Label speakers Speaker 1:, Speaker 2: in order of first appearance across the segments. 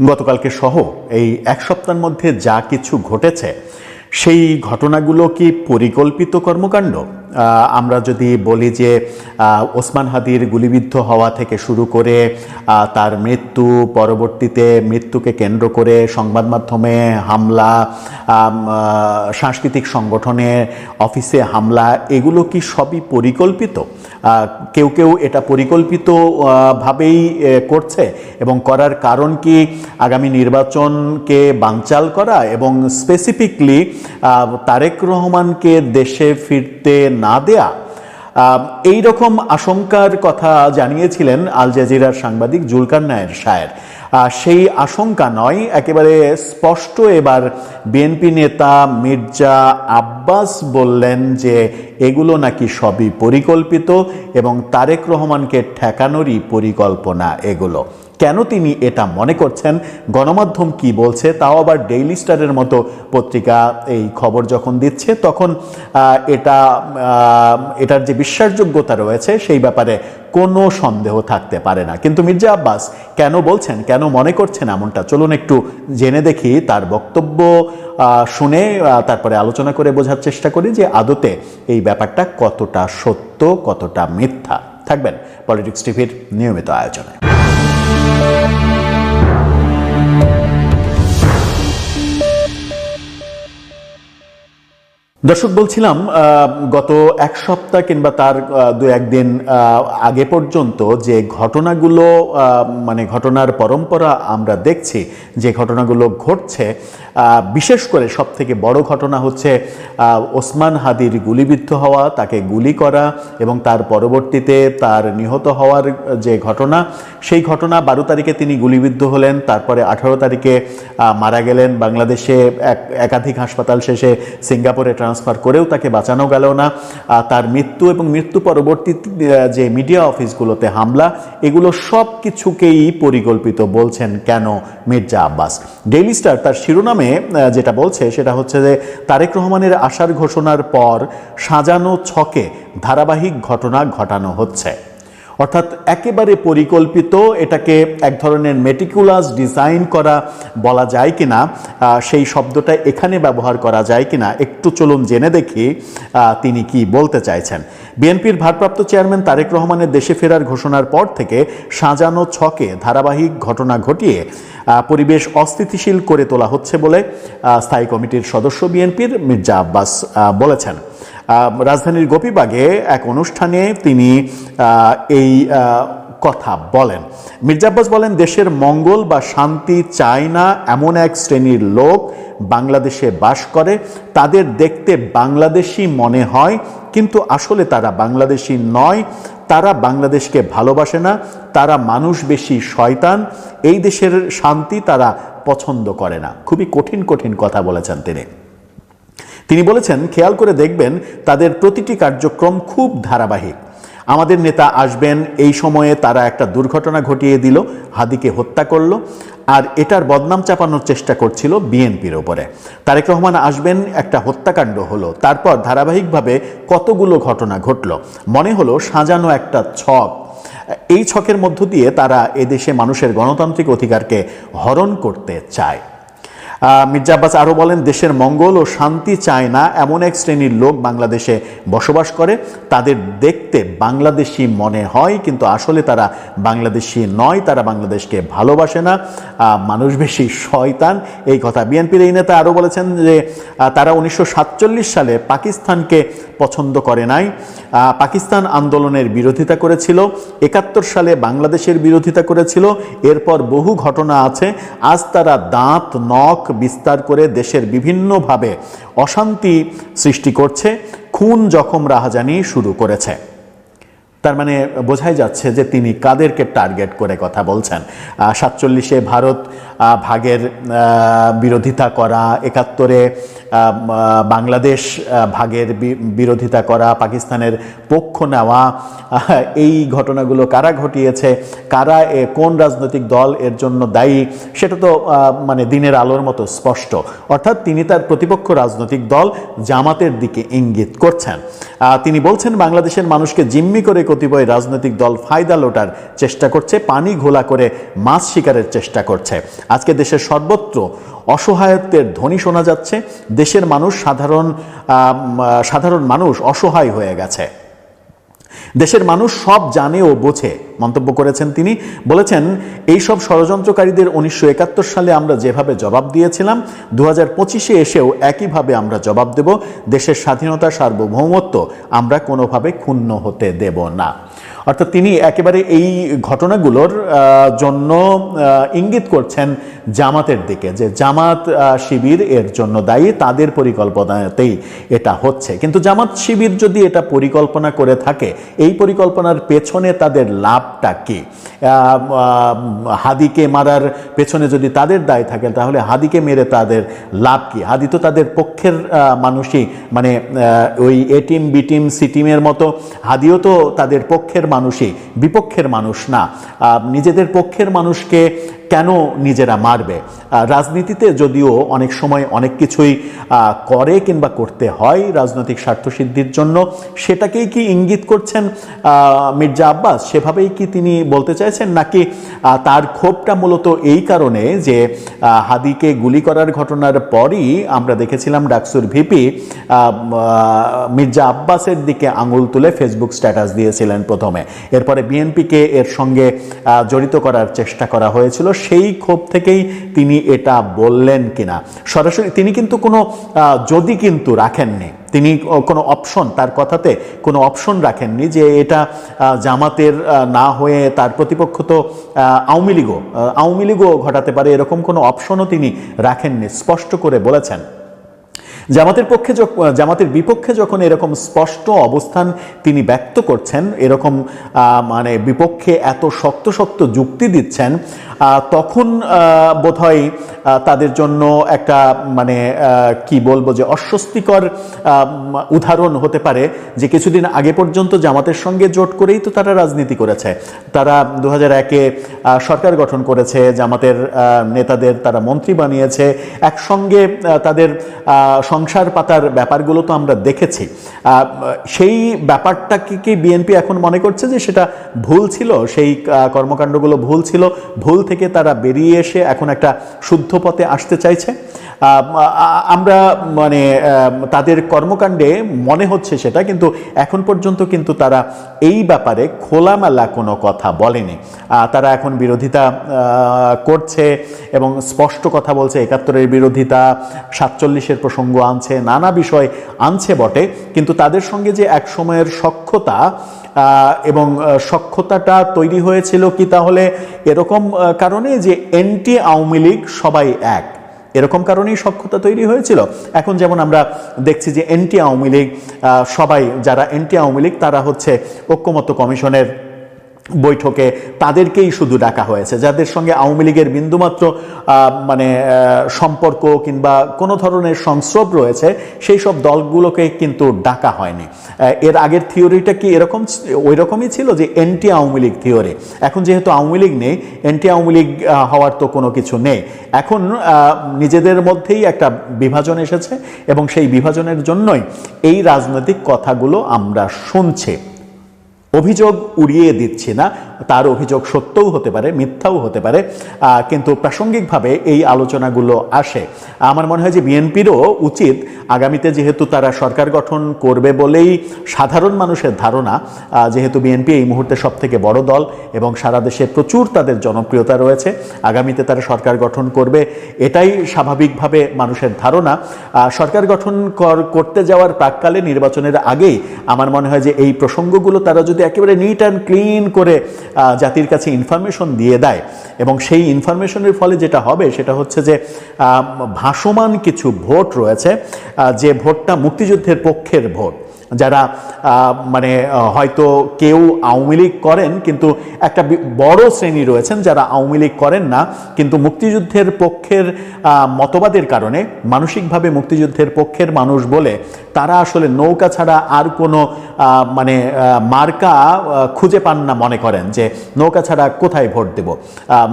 Speaker 1: গতকালকে সহ এই এক সপ্তাহের মধ্যে যা কিছু ঘটেছে সেই ঘটনাগুলো কি পরিকল্পিত কর্মকাণ্ড? আমরা যদি বলি যে ওসমান হাদির গুলিবিদ্ধ হওয়া থেকে শুরু করে তার মৃত্যু, পরবর্তীতে মৃত্যুকে কেন্দ্র করে সংবাদ মাধ্যমে হামলা, সাংস্কৃতিক সংগঠনে অফিসে হামলা, এগুলো কি সবই পরিকল্পিত? কেউ কেউ এটা পরিকল্পিত ভাবেই করছে এবং করার কারণ কি আগামী নির্বাচনকে বানচাল করা এবং স্পেসিফিকলি তারেক রহমানকে দেশে ফিরতে না দেয়া? এই রকম আশঙ্কার কথা জানিয়েছিলেন আল জাজিরার সাংবাদিক জুলকার নায়ের শায়ের। সেই আশঙ্কা নয়, একেবারে স্পষ্ট এবার বিএনপি নেতা মির্জা আব্বাস বললেন যে এগুলো নাকি সবই পরিকল্পিত এবং তারেক রহমানকে ঠেকানোরই পরিকল্পনা এগুলো। কেন তিনি এটা মনে করছেন, গণমাধ্যম কি বলছে, তাও আবার ডেইলি স্টারের মতো পত্রিকা এই খবর যখন দিচ্ছে, তখন এটার যে বিশ্বাসযোগ্যতা রয়েছে সেই ব্যাপারে কোনো সন্দেহ থাকতে পারে না। কিন্তু মির্জা আব্বাস কেন বলছেন, কেন মনে করছেন এমনটা, চলুন একটু জেনে দেখি। তার বক্তব্য শুনে তারপরে আলোচনা করে বোঝার চেষ্টা করি যে আদতে এই ব্যাপারটা কতটা সত্য, কতটা মিথ্যা। থাকবেন পলিটিক্স টিভির নিয়মিত আয়োজনে। দর্শক, বলছিলাম গত এক সপ্তাহ কিংবা তার দু একদিন আগে পর্যন্ত যে ঘটনাগুলো, মানে ঘটনার পরম্পরা আমরা দেখছি, যে ঘটনাগুলো ঘটছে, বিশেষ করে সব থেকে বড় ঘটনা হচ্ছে ওসমান হাদির গুলিবিদ্ধ হওয়া, তাকে গুলি করা এবং তার পরবর্তীতে তার নিহত হওয়ার যে ঘটনা, সেই ঘটনা 12 তারিখে তিনি গুলিবিদ্ধ হলেন, তারপরে 18 তারিখে মারা গেলেন। বাংলাদেশে একাধিক হাসপাতাল শেষে সিঙ্গাপুরে ট্রান্সফার করেও তাকে বাঁচানো গেল না। তার মৃত্যু এবং মৃত্যু পরবর্তী যে মিডিয়া অফিসগুলোতে হামলা, এগুলো সব কিছুকেই পরিকল্পিত বলছেন কেন মির্জা আব্বাস। ডেইলি স্টার তার শিরোনামে যেটা বলছে সেটা হচ্ছে যে তারেক রহমানের আসার ঘোষণার পর সাজানো ছকে ধারাবাহিক ঘটনা ঘটানো হচ্ছে, অর্থাৎ একেবারে পরিকল্পিত। এটাকে এক ধরনের মেটিকুলাস ডিজাইন করা বলা যায় কিনা, সেই শব্দটা এখানে ব্যবহার করা যায় কিনা, একটু চলুন জেনে দেখি তিনি কি বলতে চাইছেন। বিএনপির ভারপ্রাপ্ত চেয়ারম্যান তারেক রহমানের দেশে ফেরার ঘোষণার পর থেকে সাজানো ছকে ধারাবাহিক ঘটনা ঘটিয়ে পরিবেশ অস্থিতিশীল করে তোলা হচ্ছে বলে স্থায়ী কমিটির সদস্য বিএনপির মির্জা আব্বাস বলেছেন। রাজধানীর গোপীবাগে এক অনুষ্ঠানে তিনি এই কথা বলেন। মির্জা আব্বাস বলেন, দেশের মঙ্গল বা শান্তি চায় না এমন এক শ্রেণীর লোক বাংলাদেশে বাস করে। তাদের দেখতে বাংলাদেশি মনে হয়, কিন্তু আসলে তারা বাংলাদেশি নয়। তারা বাংলাদেশকে ভালোবাসে না, তারা মানুষ বেশি শয়তান। এই দেশের শান্তি তারা পছন্দ করে না। খুবই কঠিন কঠিন কথা বলেছেন তিনি বলেছেন, খেয়াল করে দেখবেন তাদের প্রতিটি কার্যক্রম খুব ধারাবাহিক। আমাদের নেতা আসবেন, এই সময়ে তারা একটা দুর্ঘটনা ঘটিয়ে দিল, হাদিকে হত্যা করলো, আর এটার বদনাম চাপানোর চেষ্টা করছিল বিএনপির ওপরে। তারেক রহমান আসবেন, একটা হত্যাকাণ্ড হলো, তারপর ধারাবাহিকভাবে কতগুলো ঘটনা ঘটলো, মনে হলো সাজানো একটা ছক। এই ছকের মধ্য দিয়ে তারা এদেশে মানুষের গণতান্ত্রিক অধিকারকে হরণ করতে চায়। মির্জা আব্বাস আরও বলেন, দেশের মঙ্গল ও শান্তি চায় না এমন এক শ্রেণীর লোক বাংলাদেশে বসবাস করে। তাদের দেখতে বাংলাদেশি মনে হয়, কিন্তু আসলে তারা বাংলাদেশি নয়। তারা বাংলাদেশকে ভালোবাসে না, মানুষ বেশি শয়তান। এই কথা বিএনপির এই নেতা আরও বলেছেন যে তারা 1947 সালে পাকিস্তানকে পছন্দ করে নাই, পাকিস্তান আন্দোলনের বিরোধিতা করেছিল, 71 সালে বাংলাদেশের বিরোধিতা করেছিল। এরপর বহু ঘটনা আছে। আজ তারা দাঁত নখ বিস্তার করে দেশের বিভিন্নভাবে অশান্তি সৃষ্টি করছে, খুন জখম রাহাজানি শুরু করেছে। তার মানে বোঝাই যাচ্ছে যে তিনি কাদেরকে টার্গেট করে কথা বলছেন। 47-এ ভারত ভাগের বিরোধিতা করা, 71-এ বাংলাদেশ ভাগের বিরোধিতা করা, পাকিস্তানের পক্ষ নেওয়া, এই ঘটনাগুলো কারা ঘটিয়েছে, কারা কোন রাজনৈতিক দল এর জন্য দায়ী, সেটা তো মানে দিনের আলোর মতো স্পষ্ট। অর্থাৎ তিনি তার প্রতিপক্ষ রাজনৈতিক দল জামাতের দিকে ইঙ্গিত করছেন। তিনি বলছেন, বাংলাদেশের মানুষকে জিম্মি করে কতিপয় রাজনৈতিক দল ফায়দা লোটার চেষ্টা করছে, পানি ঘোলা করে মাছ শিকারের চেষ্টা করছে। আজকে দেশের সর্বত্র অসহায়ত্বের ধ্বনি শোনা যাচ্ছে। দেশের মানুষ সাধারণ মানুষ অসহায় হয়ে গেছে। দেশের মানুষ সব জানে ও বোঝে, মন্তব্য করেছেন তিনি। বলেছেন, এইসব ষড়যন্ত্রকারীদের 1971 সালে আমরা যেভাবে জবাব দিয়েছিলাম, 2025-এ এসেও একইভাবে আমরা জবাব দেব। দেশের স্বাধীনতা, সার্বভৌমত্ব আমরা কোনোভাবে ক্ষুণ্ণ হতে দেব না। অর্থাৎ তিনি একেবারে এই ঘটনাগুলোর জন্য ইঙ্গিত করছেন জামাতের দিকে, যে জামাত শিবির এর জন্য দায়ী, তাদের পরিকল্পনাতেই এটা হচ্ছে। কিন্তু জামাত শিবির যদি এটা পরিকল্পনা করে থাকে, এই পরিকল্পনার পেছনে তাদের লাভটা কি? হাদিকে মারার পেছনে যদি তাদের দায় থাকে, তাহলে হাদিকে মেরে তাদের লাভ কি? হাদি তো তাদের পক্ষের মানুষই, মানে ওই এ টিম, বি টিম, সি টিমের মতো হাদিও তো তাদের পক্ষের মানুষই, বিপক্ষের মানুষ না। নিজেদের পক্ষের মানুষকে কেন নিজেরা মারবে? রাজনীতিতে যদিও অনেক সময় অনেক কিছুই করে কিংবা করতে হয় রাজনৈতিক স্বার্থসিদ্ধির জন্য, সেটাকেই কি ইঙ্গিত করছেন মির্জা আব্বাস? সেভাবেই কি তিনি বলতে চাইছেন, নাকি তার ক্ষোভটা মূলত এই কারণে যে হাদিকে গুলি করার ঘটনার পরই আমরা দেখেছিলাম ডাকসুর ভিপি মির্জা আব্বাসের দিকে আঙুল তুলে ফেসবুক স্ট্যাটাস দিয়েছিলেন প্রথমে, এরপরে বিএনপিকে এর সঙ্গে জড়িত করার চেষ্টা করা হয়েছিল, সেই ক্ষোভ থেকেই তিনি এটা বললেন কিনা? সরাসরি তিনি কিন্তু কোনো যদি কিন্তু রাখেননি, তিনি কোনো অপশন, তার কথাতে কোনো অপশন রাখেননি যে এটা জামাতের না হয়ে তার প্রতিপক্ষ তো আওয়ামী লীগও ঘটাতে পারে, এরকম কোনো অপশনও তিনি রাখেননি। স্পষ্ট করে বলেছেন, জামাতের বিপক্ষে যখন এরকম স্পষ্ট অবস্থান তিনি ব্যক্ত করছেন, এরকম মানে বিপক্ষে এত শক্ত শক্ত যুক্তি দিচ্ছেন, তখন বোধহয় তাদের জন্য একটা মানে কি বলবো, যে অস্বস্তিকর উদাহরণ হতে পারে যে কিছুদিন আগে পর্যন্ত জামাতের সঙ্গে জোট করেই তো তারা রাজনীতি করেছে। তারা 2001-এ সরকার গঠন করেছে, জামাতের নেতাদের তারা মন্ত্রী বানিয়েছে, একসঙ্গে তাদের সংসার পাতার ব্যাপারগুলো তো আমরা দেখেছি। সেই ব্যাপারটাকে কি বিএনপি এখন মনে করছে যে সেটা ভুল ছিল, সেই কর্মকাণ্ডগুলো ভুল ছিল, ভুল থেকে তারা বেরিয়ে এসে এখন একটা শুদ্ধ পথে আসতে চাইছে? আমরা মানে তাদের কর্মকাণ্ডে মনে হচ্ছে সেটা, কিন্তু এখন পর্যন্ত কিন্তু তারা এই ব্যাপারে খোলামেলা কোনো কথা বলেনি। তারা এখন বিরোধিতা করছে এবং স্পষ্ট কথা বলছে, 71-এর বিরোধিতা, 47-এর প্রসঙ্গ আনছে, নানা বিষয় আনছে বটে, কিন্তু তাদের সঙ্গে যে এক সময়ের সখ্যতা এবং সখ্যতাটা তৈরি হয়েছিল কি তাহলে এরকম কারণে যে এন্টি আওয়ামী লীগ সবাই এক, এরকম কারণেই সখ্যতা তৈরি হয়েছিল? এখন যেমন আমরা দেখছি যে এন্টি আওয়ামী লীগ সবাই, যারা এন্টি আওয়ামী লীগ তারা হচ্ছে ঐক্যমত্য কমিশনের বৈঠকে তাদেরকেই শুধু ডাকা হয়েছে, যাদের সঙ্গে আওয়ামী লীগের বিন্দুমাত্র মানে সম্পর্ক কিংবা কোনো ধরনের সংস্রব রয়েছে, সেই সব দলগুলোকে কিন্তু ডাকা হয়নি। এর আগের থিওরিটা কি এরকম ওই রকমই ছিল, যে এন্টি আওয়ামী লীগ থিওরি? এখন যেহেতু আওয়ামী লীগ নেই, এন্টি আওয়ামী লীগ হওয়ার তো কোনো কিছু নেই। এখন নিজেদের মধ্যেই একটা বিভাজন এসেছে এবং সেই বিভাজনের জন্যই এই রাজনৈতিক কথাগুলো আমরা শুনছি। অভিযোগ উড়িয়ে দিচ্ছি না, তার অভিযোগ সত্যও হতে পারে, মিথ্যাও হতে পারে, কিন্তু প্রাসঙ্গিকভাবে এই আলোচনাগুলো আসে। আমার মনে হয় যে বিএনপিরও উচিত আগামীতে, যেহেতু তারা সরকার গঠন করবে বলেই সাধারণ মানুষের ধারণা, যেহেতু বিএনপি এই মুহূর্তে সবথেকে বড় দল এবং সারা দেশে প্রচুর তাদের জনপ্রিয়তা রয়েছে, আগামীতে তারা সরকার গঠন করবে এটাই স্বাভাবিকভাবে মানুষের ধারণা। সরকার গঠন করতে যাওয়ার প্রাককালে, নির্বাচনের আগেই আমার মনে হয় যে এই প্রসঙ্গগুলো তারা যদি একেবারে নিট অ্যান্ড ক্লিন করে জাতির কাছে ইনফরমেশন দিয়ে দেয়, এবং সেই ইনফরমেশনের ফলে যেটা হবে সেটা হচ্ছে যে ভাসমান কিছু ভোট রয়েছে, যে ভোটটা মুক্তিযুদ্ধের পক্ষের ভোট, যারা মানে হয়তো কেউ আওয়ামী লীগ করেন, কিন্তু একটা বড় শ্রেণী রয়েছেন যারা আওয়ামী লীগ করেন না, কিন্তু মুক্তিযুদ্ধের পক্ষের মতবাদের কারণে, মানসিকভাবে মুক্তিযুদ্ধের পক্ষের মানুষ বলে তারা আসলে নৌকা ছাড়া আর কোনো মানে মার্কা খুঁজে পান না, মনে করেন যে নৌকা ছাড়া কোথায় ভোট দেব।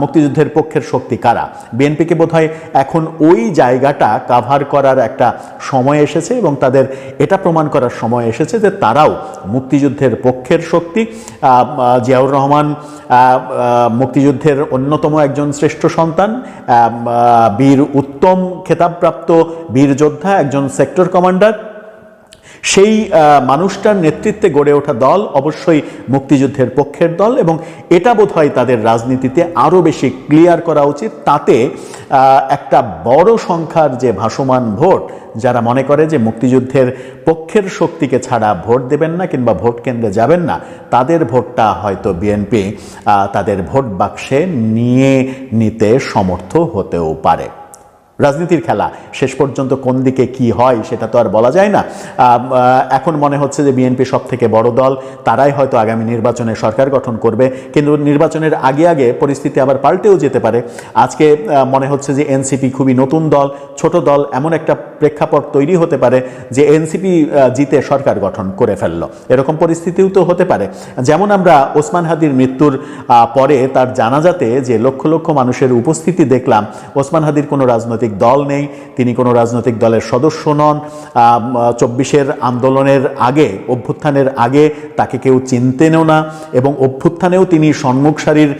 Speaker 1: মুক্তিযুদ্ধের পক্ষের শক্তি কারা? বিএনপিকে বোধহয় এখন ওই জায়গাটা কাভার করার একটা সময় এসেছে এবং তাদের এটা প্রমাণ করার সময় এসেছে যে তারাও মুক্তিযুদ্ধের পক্ষের শক্তি। জিয়াউর রহমান মুক্তিযুদ্ধের অন্যতম একজন শ্রেষ্ঠ সন্তান, বীর উত্তম খেতাবপ্রাপ্ত বীর যোদ্ধা, একজন সেক্টর কমান্ডার। সেই মানুষটার নেতৃত্বে গড়ে ওঠা দল অবশ্যই মুক্তিযুদ্ধের পক্ষের দল, এবং এটা বোধহয় তাদের রাজনীতিতে আরও বেশি ক্লিয়ার করা উচিত। তাতে একটা বড় সংখ্যার যে ভাসমান ভোট, যারা মনে করে যে মুক্তিযুদ্ধের পক্ষের শক্তিকে ছাড়া ভোট দেবেন না কিংবা ভোট কেন্দ্রে যাবেন না, তাদের ভোটটা হয়তো বিএনপি তাদের ভোট বাক্সে নিয়ে নিতে সমর্থ হতেও পারে। রাজনীতির খেলা শেষ পর্যন্ত কোন দিকে কি হয় সেটা তো আর বলা যায় না। এখন মনে হচ্ছে যে বিএনপি সব থেকে বড় দল, তারাই হয়তো আগামী নির্বাচনে সরকার গঠন করবে, কিন্তু নির্বাচনের আগে আগে পরিস্থিতি আবার পাল্টেও যেতে পারে। আজকে মনে হচ্ছে যে এনসিপি খুবই নতুন দল, ছোট দল, এমন একটা প্রেক্ষাপট তৈরি হতে পারে যে এনসিপি জিতে সরকার গঠন করে ফেললো, এরকম পরিস্থিতিও তো হতে পারে। যেমন আমরা ওসমান হাদির মৃত্যুর পরে তার জানাজাতে যে লক্ষ লক্ষ মানুষের উপস্থিতি দেখলাম, ওসমান হাদির কোনো রাজনৈতিক দল নেই, তিনি কোনো রাজনৈতিক দলের সদস্য নন। 24-এর আন্দোলনের আগে, অভ্যুত্থানের আগে তাকে কেউ চিনতেনও না, এবং অভ্যুত্থানেও তিনি সম্মুখ সারির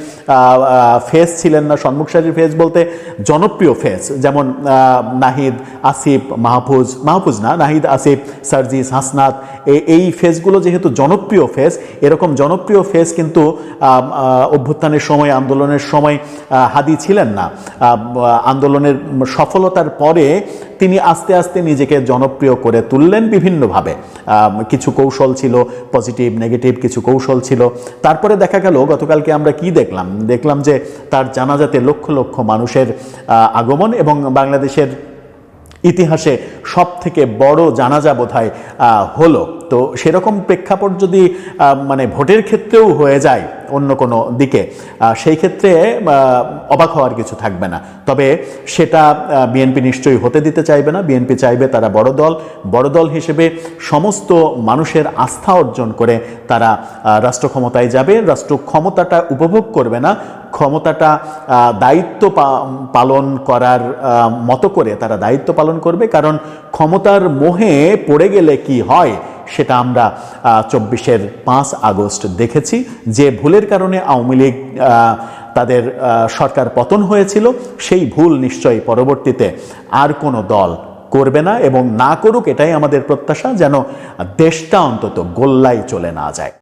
Speaker 1: ফেস ছিলেন না। সম্মুখ সারির ফেস বলতে জনপ্রিয় ফেস, যেমন নাহিদ, আসিফ, মাহফুজ না, নাহিদ, আসিফ, সার্জিস, হাসনাত, এই ফেসগুলো যেহেতু জনপ্রিয় ফেস, এরকম জনপ্রিয় ফেস কিন্তু অভ্যুত্থানের সময়, আন্দোলনের সময় হাদি ছিলেন না। আন্দোলনের সফলতার পরে তিনি আস্তে আস্তে নিজেকে জনপ্রিয় করে তুললেন বিভিন্নভাবে। কিছু কৌশল ছিল, পজিটিভ নেগেটিভ কিছু কৌশল ছিল। তারপরে দেখা গেল গতকালকে আমরা কি দেখলাম যে তার জানাজাতে লক্ষ লক্ষ মানুষের আগমন, এবং বাংলাদেশের ইতিহাসে সব থেকে বড় জানাজা বোধহয় হলো। তো সেরকম প্রেক্ষাপট যদি মানে ভোটের ক্ষেত্রেও হয়ে যায় অন্য কোনো দিকে, সেই ক্ষেত্রে অবাক হওয়ার কিছু থাকবে না। তবে সেটা বিএনপি নিশ্চয়ই হতে দিতে চাইবে না। বিএনপি চাইবে তারা বড় দল হিসেবে সমস্ত মানুষের আস্থা অর্জন করে তারা রাষ্ট্র ক্ষমতায় যাবে। রাষ্ট্র ক্ষমতাটা উপভোগ করবে না, ক্ষমতাটা দায়িত্ব পালন করার মতো করে তারা দায়িত্ব পালন করবে। কারণ ক্ষমতার মোহে পড়ে গেলে কি হয় সেটা আমরা 24-এর 5 আগস্ট দেখেছি। যে ভুলের কারণে আওয়ামী লীগ তাদের সরকার পতন হয়েছিল, সেই ভুল নিশ্চয়ই পরবর্তীতে আর কোনো দল করবে না, এবং না করুক এটাই আমাদের প্রত্যাশা, যেন দেশটা অন্তত গোল্লায় চলে না যায়।